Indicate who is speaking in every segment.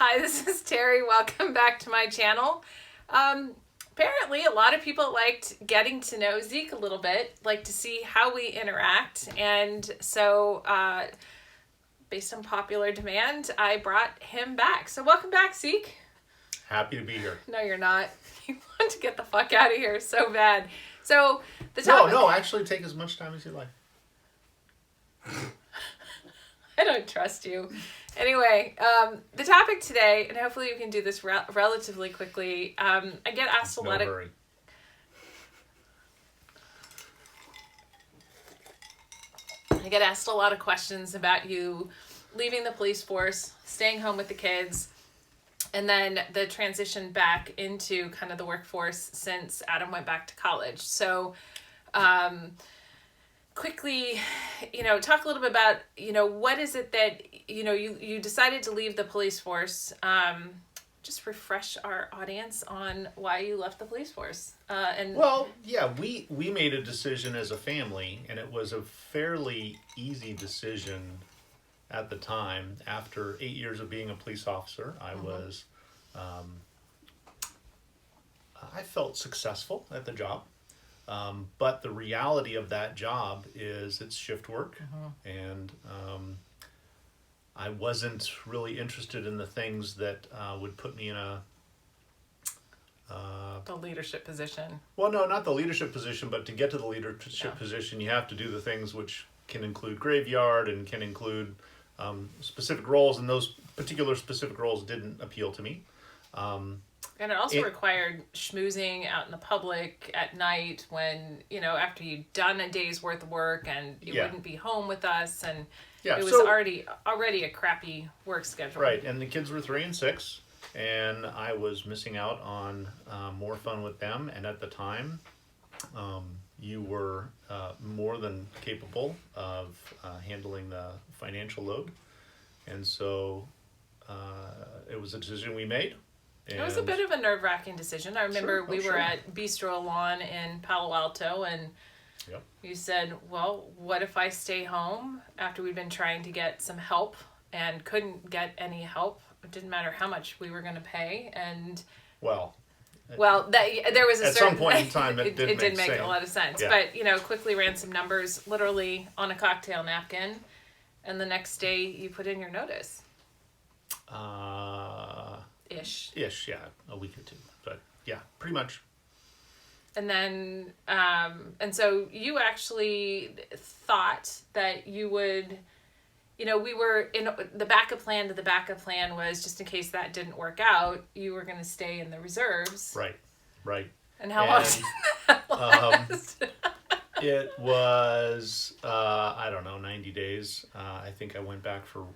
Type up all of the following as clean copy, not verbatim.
Speaker 1: Hi, this is Terri. Welcome back to my channel. Apparently, a lot of people liked getting to know Zeke a little bit, like to see how we interact. And so, based on popular demand, I brought him back. So welcome back, Zeke.
Speaker 2: Happy to be here.
Speaker 1: No, you're not. You want to get the fuck out of here so bad. So the topic...
Speaker 2: No, actually take as much time as you like.
Speaker 1: I don't trust you. Anyway, the topic today, and hopefully you can do this relatively quickly. I get asked a lot of...
Speaker 2: hurry.
Speaker 1: I get asked a lot of questions about you leaving the police force, staying home with the kids, and then the transition back into kind of the workforce since Adam went back to college. So, quickly, talk a little bit about, what is it that, you decided to leave the police force. Just refresh our audience on why you left the police force.
Speaker 2: We made a decision as a family, and it was a fairly easy decision at the time. After 8 years of being a police officer, I felt successful at the job. But the reality of that job is it's shift work, and I wasn't really interested in the things that would put me in
Speaker 1: the leadership position.
Speaker 2: Well, no, not the leadership position, but to get to the leadership position, you have to do the things which can include graveyard and can include specific roles, and those particular specific roles didn't appeal to me.
Speaker 1: And it also required schmoozing out in the public at night when, after you'd done a day's worth of work and you wouldn't be home with us. And it was already a crappy work schedule.
Speaker 2: Right. And the kids were 3 and 6, and I was missing out on more fun with them. And at the time, you were more than capable of handling the financial load. And so it was a decision we made.
Speaker 1: It was a bit of a nerve-wracking decision. I remember we were at Bistro Lawn in Palo Alto, and you said, well, what if I stay home after we'd been trying to get some help and couldn't get any help? It didn't matter how much we were going to pay. And there was
Speaker 2: at some point in time it
Speaker 1: did make a lot of sense.
Speaker 2: Yeah.
Speaker 1: But, quickly ran some numbers, literally on a cocktail napkin, and the next day you put in your notice. Ish, yeah, a week or two, but yeah, pretty much. And then, and so you actually thought that you would, we were in the backup plan to the backup plan was just in case that didn't work out, you were going to stay in the reserves.
Speaker 2: Right.
Speaker 1: And how long did that last?
Speaker 2: It was, 90 days. I think I went back for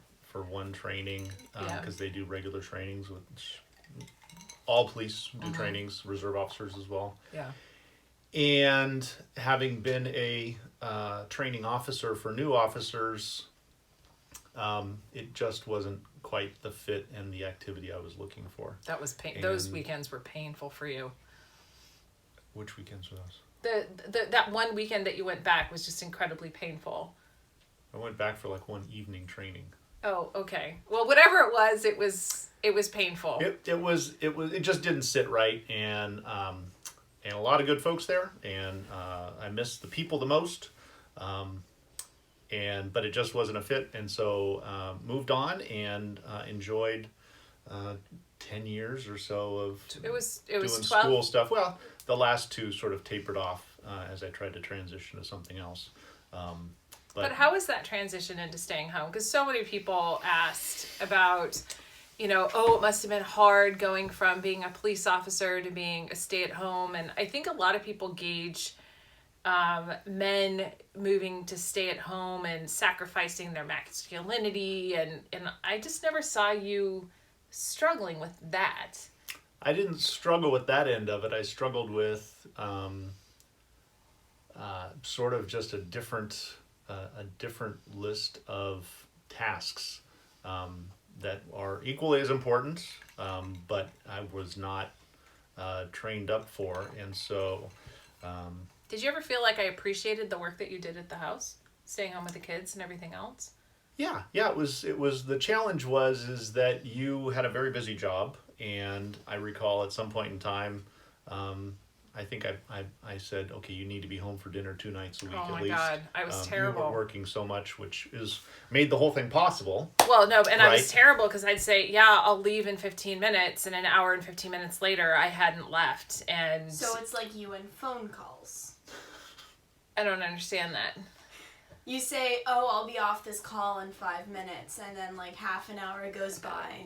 Speaker 2: one training because they do regular trainings, which all police do trainings, reserve officers as well.
Speaker 1: Yeah.
Speaker 2: And having been a training officer for new officers, it just wasn't quite the fit and the activity I was looking for.
Speaker 1: That was those weekends were painful for you.
Speaker 2: Which weekends were those?
Speaker 1: That one weekend that you went back was just incredibly painful.
Speaker 2: I went back for like one evening training.
Speaker 1: Oh, okay. Well, whatever it was painful.
Speaker 2: It just didn't sit right, and a lot of good folks there, and I missed the people the most, but it just wasn't a fit, and so moved on and enjoyed 10 years or so of doing
Speaker 1: 12.
Speaker 2: school stuff. Well, the last 2 sort of tapered off as I tried to transition to something else.
Speaker 1: But how was that transition into staying home? Because so many people asked about, it must have been hard going from being a police officer to being a stay-at-home. And I think a lot of people gauge men moving to stay at home and sacrificing their masculinity. And I just never saw you struggling with that.
Speaker 2: I didn't struggle with that end of it. I struggled with sort of just a different list of tasks that are equally as important, but I was not trained up for. And so...
Speaker 1: Did you ever feel like I appreciated the work that you did at the house? Staying home with the kids and everything else?
Speaker 2: Yeah, yeah. It was the challenge is that you had a very busy job, and I recall at some point in time, I think I said, okay, you need to be home for dinner 2 nights a week
Speaker 1: Oh
Speaker 2: at
Speaker 1: my
Speaker 2: least.
Speaker 1: God, I was
Speaker 2: You were
Speaker 1: terrible.
Speaker 2: working so much, which is made the whole thing possible.
Speaker 1: Well, no, and I was
Speaker 2: Right.
Speaker 1: terrible because I'd say, yeah, I'll leave in 15 minutes, and an hour and 15 minutes later, I hadn't left, and
Speaker 3: So it's like you and phone calls.
Speaker 1: I don't understand that.
Speaker 3: You say, oh, I'll be off this call in 5 minutes, and then like half an hour goes by,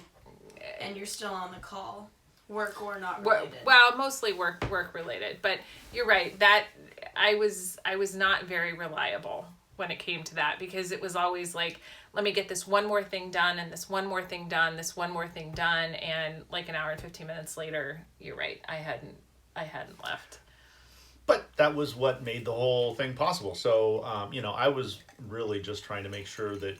Speaker 3: and you're still on the call. Work or not related.
Speaker 1: Well, mostly work related, but you're right. That I was not very reliable when it came to that, because it was always like, let me get this one more thing done, and this one more thing done, this one more thing done, and like an hour and 15 minutes later, you're right. I hadn't left.
Speaker 2: But that was what made the whole thing possible. So, I was really just trying to make sure that,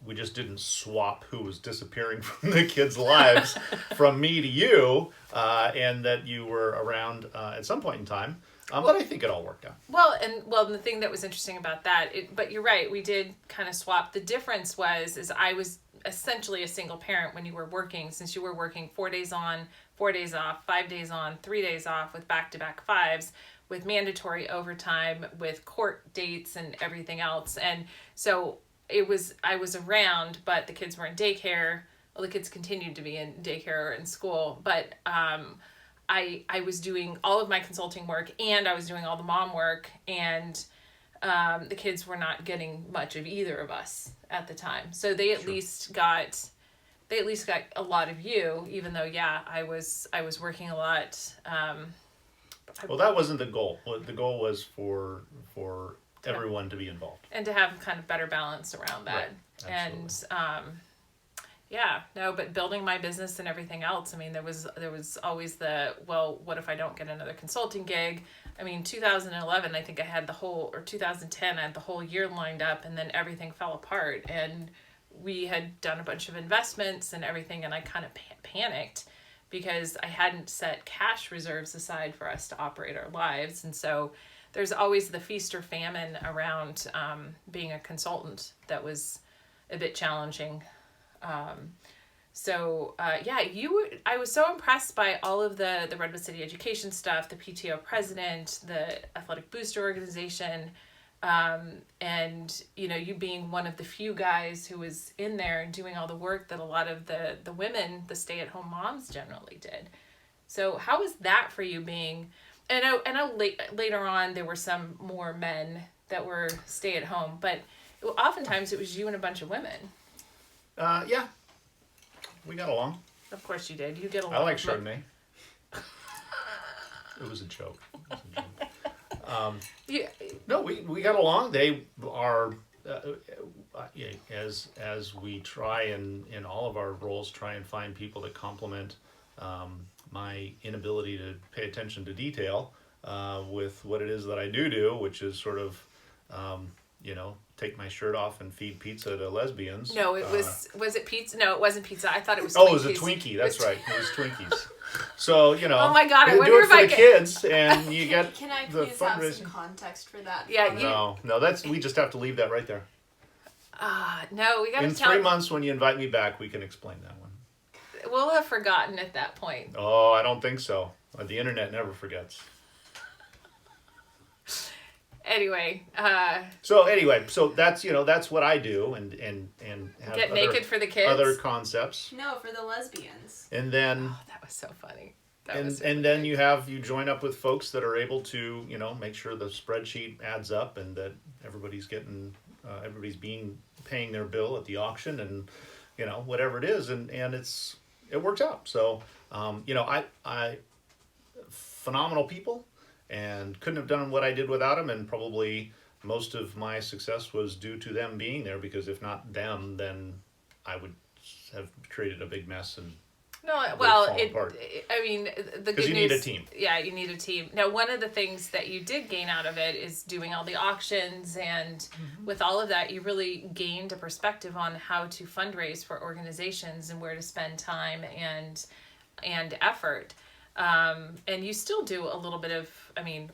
Speaker 2: we just didn't swap who was disappearing from the kids' lives from me to you, and that you were around at some point in time. But I think it all worked out.
Speaker 1: Well, and the thing that was interesting about that, but you're right, we did kind of swap. The difference is I was essentially a single parent when you were working, since you were working 4 days on, 4 days off, 5 days on, 3 days off, with back-to-back fives, with mandatory overtime, with court dates and everything else. And so I was around, but the kids were in daycare. Well, the kids continued to be in daycare or in school, but I was doing all of my consulting work, and I was doing all the mom work, and the kids were not getting much of either of us at the time. So they at least got a lot of you, even though, yeah, I was working a lot.
Speaker 2: Well, that wasn't the goal. The goal was for everyone to be involved.
Speaker 1: And to have kind of better balance around that.
Speaker 2: Right.
Speaker 1: And but building my business and everything else, I mean, there was always what if I don't get another consulting gig? I mean, 2011, I think I had 2010, I had the whole year lined up, and then everything fell apart, and we had done a bunch of investments and everything, and I kind of panicked because I hadn't set cash reserves aside for us to operate our lives. And so there's always the feast or famine around being a consultant that was a bit challenging. I was so impressed by all of the Redwood City education stuff, the PTO president, the athletic booster organization, and you being one of the few guys who was in there and doing all the work that a lot of the women, the stay-at-home moms, generally did. So how was that for you being? And I know later on there were some more men that were stay-at-home, but oftentimes it was you and a bunch of women.
Speaker 2: Yeah, we got along.
Speaker 1: Of course you did. You get along.
Speaker 2: I like chardonnay. It was a joke. No, we got along. They are, as we try in all of our roles, try and find people that complement my inability to pay attention to detail with what it is that I do, which is sort of, take my shirt off and feed pizza to lesbians.
Speaker 1: No, it was it pizza? No, it wasn't pizza. I thought it was Twinkies.
Speaker 2: Oh, it was a Twinkie. That's right. It was Twinkies. So,
Speaker 1: Oh my God, I
Speaker 2: you
Speaker 1: wonder
Speaker 2: do it
Speaker 1: if
Speaker 2: for
Speaker 1: I
Speaker 2: the
Speaker 1: can...
Speaker 2: kids, and you get
Speaker 3: Can I
Speaker 2: the
Speaker 3: please have
Speaker 2: fundraising.
Speaker 3: some context for that?
Speaker 1: Yeah,
Speaker 2: No, we just have to leave that right there.
Speaker 1: No, we got to
Speaker 2: In
Speaker 1: tell...
Speaker 2: 3 months, when you invite me back, we can explain that one.
Speaker 1: We'll have forgotten at that point.
Speaker 2: Oh, I don't think so. The internet never forgets.
Speaker 1: Anyway,
Speaker 2: so that's what I do, and have
Speaker 1: get naked for the kids.
Speaker 2: other concepts,
Speaker 3: No, for the lesbians.
Speaker 2: and then
Speaker 1: Oh, that was so funny.
Speaker 2: and then you join up with folks that are able to make sure the spreadsheet adds up and that everybody's paying their bill at the auction, and whatever it is, and it works out. So I phenomenal people, and couldn't have done what I did without them, and probably most of my success was due to them being there, because if not them, then I would have created a big mess and
Speaker 1: No, well,
Speaker 2: fall apart.
Speaker 1: I mean, the good news...
Speaker 2: you need a team.
Speaker 1: Yeah, you need a team. Now, one of the things that you did gain out of it is doing all the auctions, and with all of that, you really gained a perspective on how to fundraise for organizations and where to spend time and effort. And you still do a little bit of,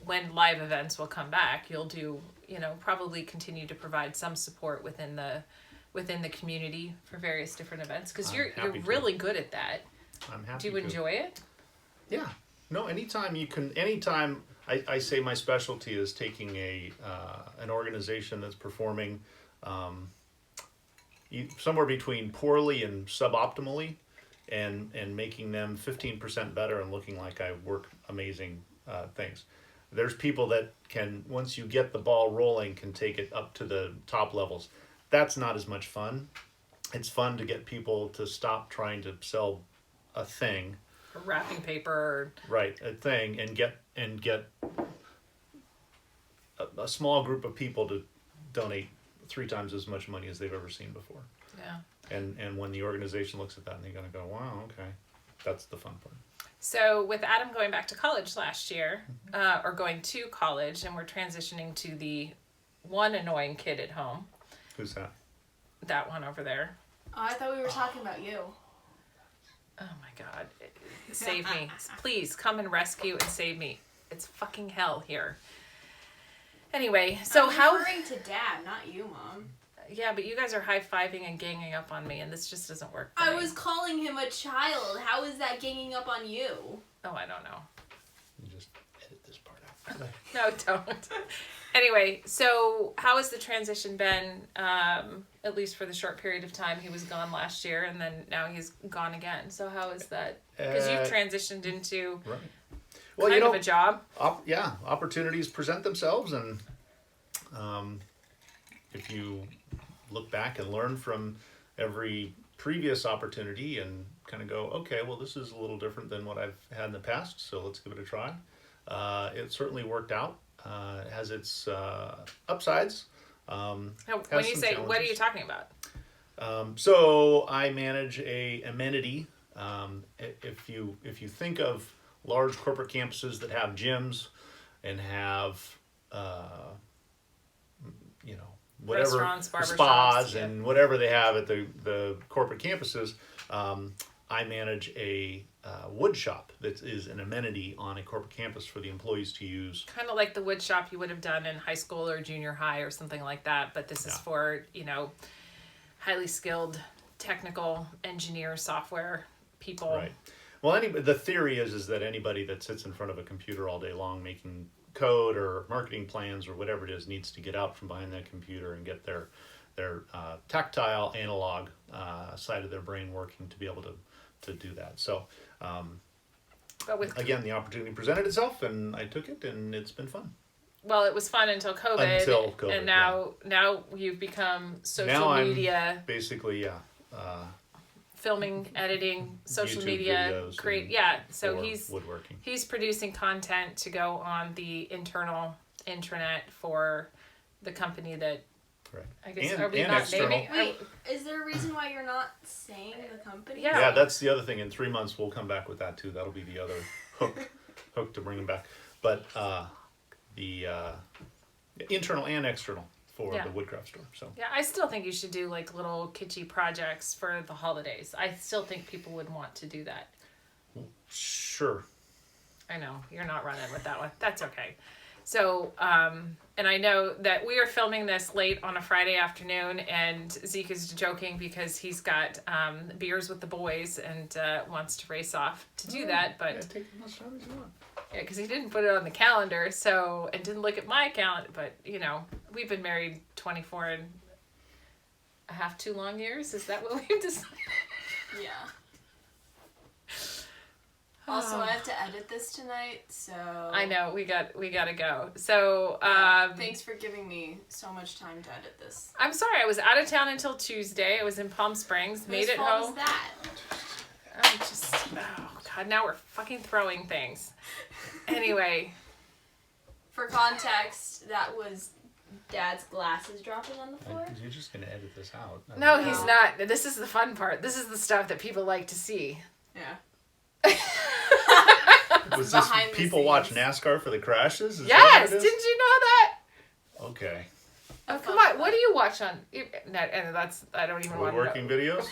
Speaker 1: when live events will come back, you'll do, probably continue to provide some support within the
Speaker 2: Mm-hmm.
Speaker 1: the community for various different events? Because
Speaker 2: I'm
Speaker 1: you're
Speaker 2: happy to.
Speaker 1: really good at that.
Speaker 2: I'm happy
Speaker 1: Do you
Speaker 2: to.
Speaker 1: enjoy it?
Speaker 2: Yeah. No, anytime I say my specialty is taking an organization that's performing somewhere between poorly and suboptimally and making them 15% better and looking like I work amazing things. There's people that can, once you get the ball rolling, can take it up to the top levels. That's not as much fun. It's fun to get people to stop trying to sell a thing,
Speaker 1: Wrapping paper.
Speaker 2: right? A thing, and get a small group of people to donate 3 times as much money as they've ever seen before.
Speaker 1: Yeah.
Speaker 2: And when the organization looks at that, and they're gonna go, wow, okay, that's the fun part.
Speaker 1: So with Adam going back to college last year, or going to college, and we're transitioning to the one annoying kid at home.
Speaker 2: Who's that?
Speaker 1: That one over there.
Speaker 3: Oh, I thought we were talking about you.
Speaker 1: Oh my God. Save me. Please come and rescue and save me. It's fucking hell here. Anyway, so
Speaker 3: I'm referring to Dad, not you, Mom.
Speaker 1: Yeah, but you guys are high-fiving and ganging up on me, and this just doesn't work for
Speaker 3: I
Speaker 1: me.
Speaker 3: was calling him a child. How is that ganging up on you?
Speaker 1: Oh, I don't know.
Speaker 2: You just edit this part out.
Speaker 1: No, don't. Anyway, so how has the transition been, at least for the short period of time he was gone last year, and then now he's gone again? So how is that? Because you've transitioned into
Speaker 2: Right.
Speaker 1: kind of a job.
Speaker 2: Opportunities present themselves, and if you look back and learn from every previous opportunity and kind of go, okay, well, this is a little different than what I've had in the past, so let's give it a try. It certainly worked out. It has its upsides.
Speaker 1: Now, when you say, what are you talking about?
Speaker 2: So I manage a amenity. If you think of large corporate campuses that have gyms and have whatever
Speaker 1: Restaurants, barber
Speaker 2: spas
Speaker 1: shops, yeah.
Speaker 2: and whatever they have at the corporate campuses, I manage a wood shop that is an amenity on a corporate campus for the employees to use.
Speaker 1: Kind of like the wood shop you would have done in high school or junior high or something like that, but this is for, highly skilled technical engineer software people.
Speaker 2: Right. Well, the theory is that anybody that sits in front of a computer all day long making code or marketing plans or whatever it is needs to get out from behind that computer and get their tactile analog side of their brain working to be able to do that. So again, the opportunity presented itself and I took it, and it's been fun.
Speaker 1: Well, it was fun until COVID. And now you've become social media.
Speaker 2: Basically,
Speaker 1: filming, editing, social
Speaker 2: YouTube
Speaker 1: media,
Speaker 2: videos
Speaker 1: So
Speaker 2: woodworking.
Speaker 1: He's producing content to go on the internal intranet for the company that.
Speaker 2: Right.
Speaker 1: I guess
Speaker 2: And
Speaker 1: are we not
Speaker 2: external.
Speaker 1: naming?
Speaker 3: Wait, is there a reason why you're not saying the company?
Speaker 1: Yeah.
Speaker 2: Yeah, that's the other thing. In 3 months, we'll come back with that too. That'll be the other hook to bring them back. But the internal and external for the woodcraft store. So
Speaker 1: Yeah, I still think you should do like little kitschy projects for the holidays. I still think people would want to do that.
Speaker 2: sure.
Speaker 1: I know you're not running with that one. That's okay. So, and I know that we are filming this late on a Friday afternoon, and Zeke is joking because he's got beers with the boys and wants to race off to do that. But
Speaker 2: take as much time as you want.
Speaker 1: yeah, because he didn't put it on the calendar, so and didn't look at my calendar. But we've been married 24 and a half too long years. Is that what we've decided?
Speaker 3: Yeah. Also, I have to edit this tonight, so
Speaker 1: I know we gotta go. So
Speaker 3: thanks for giving me so much time to edit this.
Speaker 1: I'm sorry, I was out of town until Tuesday. I was in Palm Springs, made it home.
Speaker 3: Whose fault is that?
Speaker 1: Oh god, now we're fucking throwing things. Anyway,
Speaker 3: For context, that was Dad's glasses dropping on the floor.
Speaker 2: You're just gonna edit this out.
Speaker 1: no, he's not. This is the fun part. This is the stuff that people like to see.
Speaker 3: Yeah.
Speaker 2: Was this
Speaker 3: Behind the
Speaker 2: people watch
Speaker 3: scenes.
Speaker 2: NASCAR for the crashes? Is
Speaker 1: Yes,
Speaker 2: that what it
Speaker 1: didn't
Speaker 2: is?
Speaker 1: you know that?
Speaker 2: Okay.
Speaker 1: Oh come on, what do you watch on? And that's I don't even want to know.
Speaker 2: Woodworking videos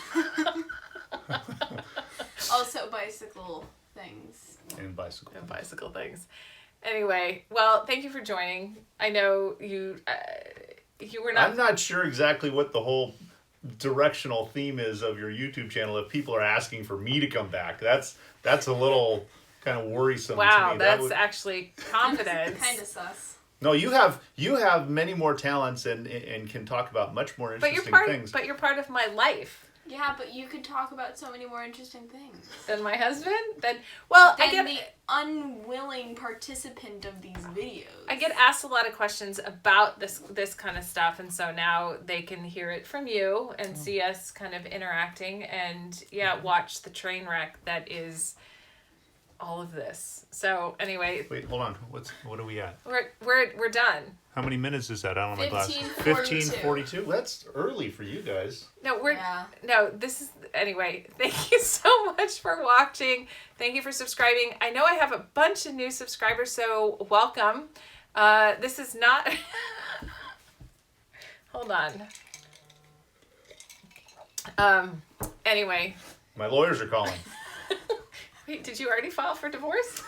Speaker 3: Also, bicycle things.
Speaker 2: and bicycle.
Speaker 1: And bicycle things. Anyway, well, thank you for joining. I know you were not.
Speaker 2: I'm not sure exactly what the whole directional theme is of your YouTube channel. If people are asking for me to come back, that's a little kind of worrisome.
Speaker 1: Wow,
Speaker 2: to me.
Speaker 1: that's actually confidence.
Speaker 3: Kind of sus.
Speaker 2: No, you have many more talents and can talk about much more interesting things.
Speaker 1: But you're part of my life.
Speaker 3: Yeah, but you could talk about so many more interesting things.
Speaker 1: Than my husband? I get
Speaker 3: the unwilling participant of these videos.
Speaker 1: I get asked a lot of questions about this kind of stuff, and so now they can hear it from you and see us kind of interacting and watch the train wreck that is all of this. So anyway,
Speaker 2: wait, hold on. What are we at?
Speaker 1: We're done.
Speaker 2: How many minutes is that? I don't know my glasses.
Speaker 3: 15:42.
Speaker 2: That's early for you guys.
Speaker 1: No, this is anyway. Thank you so much for watching. Thank you for subscribing. I know I have a bunch of new subscribers, so welcome. This is not. Hold on. Anyway.
Speaker 2: My lawyers are calling.
Speaker 1: Wait, did you already file for divorce?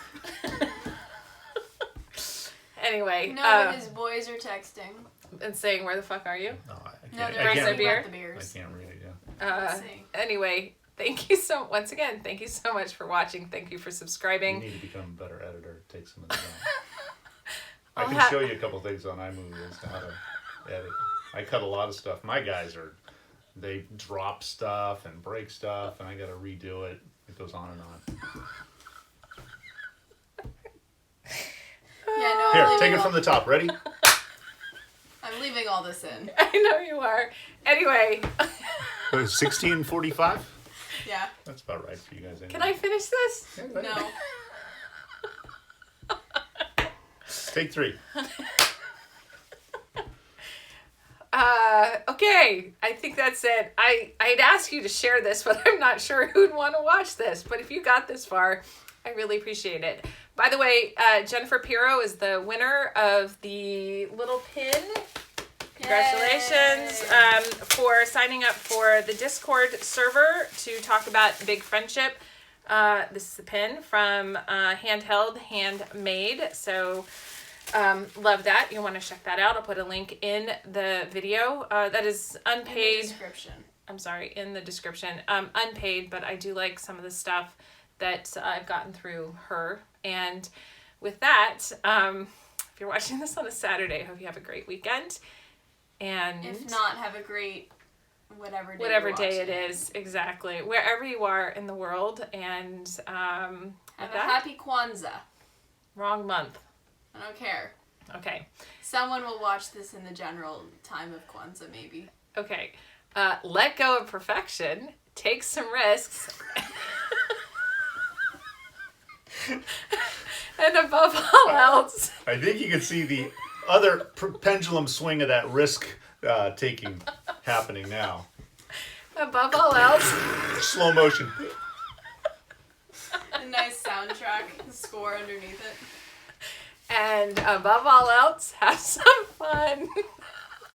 Speaker 1: Anyway.
Speaker 3: No, but his boys are texting.
Speaker 1: And saying, where the fuck are you?
Speaker 2: No, I
Speaker 3: No,
Speaker 2: can't.
Speaker 3: they're
Speaker 2: I can't.
Speaker 3: about the beers.
Speaker 2: I can't read it. Yeah.
Speaker 1: Anyway, thank you so much for watching. Thank you for subscribing.
Speaker 2: You need to become a better editor. Take some of the time. I can show you a couple things on iMovie as to how to edit. I cut a lot of stuff. My guys they drop stuff and break stuff, and I got to redo it. It goes on and on.
Speaker 3: Yeah, no.
Speaker 2: Here, take it from the top. Ready?
Speaker 3: I'm leaving all this in.
Speaker 1: I know you are. Anyway.
Speaker 2: 16:45.
Speaker 3: Yeah.
Speaker 2: That's about right for you guys. Anyway.
Speaker 1: Can I finish this?
Speaker 2: Yeah,
Speaker 3: No.
Speaker 2: Take 3.
Speaker 1: Okay, I think that's it. I'd ask you to share this, but I'm not sure who'd want to watch this. But if you got this far, I really appreciate it. By the way, Jennifer Pirro is the winner of the little pin. Congratulations for signing up for the Discord server to talk about Big Friendship. This is the pin from Handheld Handmade. So love that. You'll want to check that out. I'll put a link in the video. That is unpaid.
Speaker 3: In the description.
Speaker 1: I'm sorry, in the description. Unpaid, but I do like some of the stuff that I've gotten through her. And with that, if you're watching this on a Saturday, I hope you have a great weekend. And
Speaker 3: if not, have a great
Speaker 1: whatever day it is, exactly. Wherever you are in the world. And
Speaker 3: have a happy Kwanzaa.
Speaker 1: Wrong month.
Speaker 3: I don't care.
Speaker 1: Okay.
Speaker 3: Someone will watch this in the general time of Kwanzaa, maybe.
Speaker 1: Okay. Let go of perfection. Take some risks. And above all else,
Speaker 2: I think you can see the other pendulum swing of that risk taking happening now.
Speaker 1: Above all else,
Speaker 2: slow motion.
Speaker 3: A nice soundtrack score underneath it.
Speaker 1: And above all else, have some fun.